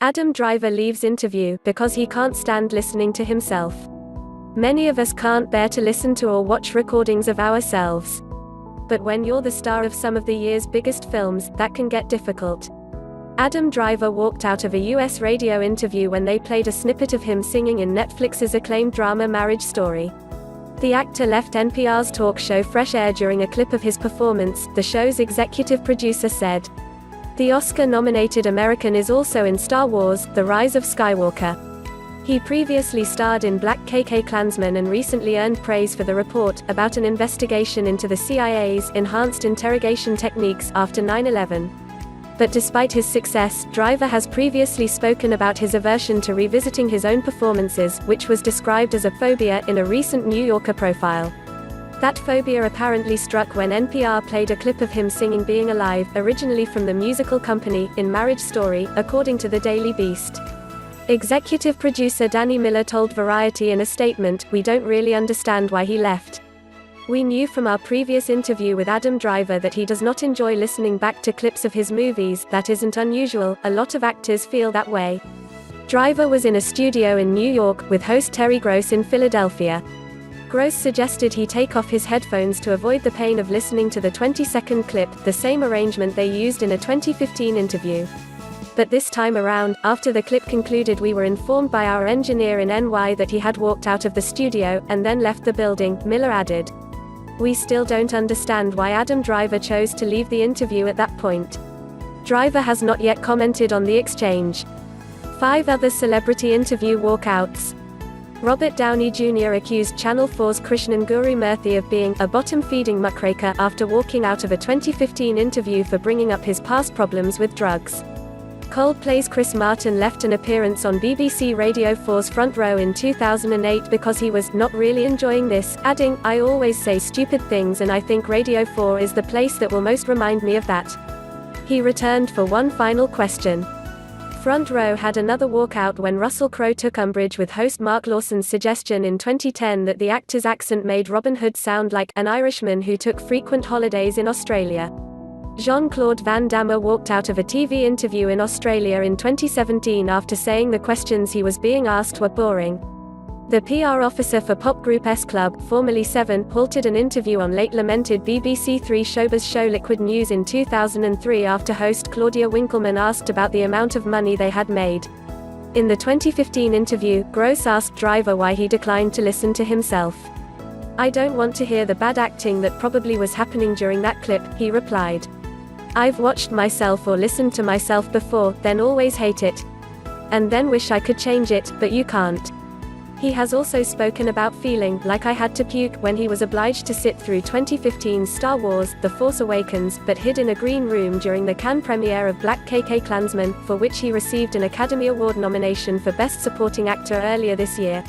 Adam Driver leaves interview because he can't stand listening to himself. Many of us can't bear to listen to or watch recordings of ourselves. But when you're the star of some of the year's biggest films, that can get difficult. Adam Driver walked out of a US radio interview when they played a snippet of him singing in Netflix's acclaimed drama Marriage Story. The actor left NPR's talk show Fresh Air during a clip of his performance, the show's executive producer said. The Oscar-nominated American is also in Star Wars: The Rise of Skywalker. He previously starred in Black KKK and recently earned praise for The Report, about an investigation into the CIA's enhanced interrogation techniques after 9/11. But despite his success, Driver has previously spoken about his aversion to revisiting his own performances, which was described as a phobia in a recent New Yorker profile. That phobia apparently struck when NPR played a clip of him singing Being Alive, originally from the musical company, in Marriage Story, according to the Daily Beast. Executive producer Danny Miller told Variety in a statement, "We don't really understand why he left. We knew from our previous interview with Adam Driver that he does not enjoy listening back to clips of his movies. That isn't unusual, a lot of actors feel that way." Driver was in a studio in New York, with host Terry Gross in Philadelphia. Gross suggested he take off his headphones to avoid the pain of listening to the 20-second clip, the same arrangement they used in a 2015 interview. But this time around, after the clip concluded, we were informed by our engineer in NY that he had walked out of the studio, and then left the building, Miller added. We still don't understand why Adam Driver chose to leave the interview at that point. Driver has not yet commented on the exchange. 5 other celebrity interview walkouts. Robert Downey Jr. accused Channel 4's Krishnan Guru Murthy of being a bottom-feeding muckraker after walking out of a 2015 interview for bringing up his past problems with drugs. Coldplay's Chris Martin left an appearance on BBC Radio 4's Front Row in 2008 because he was not really enjoying this, adding, "I always say stupid things and I think Radio 4 is the place that will most remind me of that." He returned for one final question. Front Row had another walkout when Russell Crowe took umbrage with host Mark Lawson's suggestion in 2010 that the actor's accent made Robin Hood sound like an Irishman who took frequent holidays in Australia. Jean-Claude Van Damme walked out of a TV interview in Australia in 2017 after saying the questions he was being asked were boring. The PR officer for pop group S Club, formerly Seven, halted an interview on late-lamented BBC Three showbiz show Liquid News in 2003 after host Claudia Winkleman asked about the amount of money they had made. In the 2015 interview, Gross asked Driver why he declined to listen to himself. "I don't want to hear the bad acting that probably was happening during that clip," he replied. "I've watched myself or listened to myself before, then always hate it. And then wish I could change it, but you can't." He has also spoken about feeling like I had to puke when he was obliged to sit through 2015's Star Wars: The Force Awakens, but hid in a green room during the Cannes premiere of Black KKK, for which he received an Academy Award nomination for Best Supporting Actor earlier this year.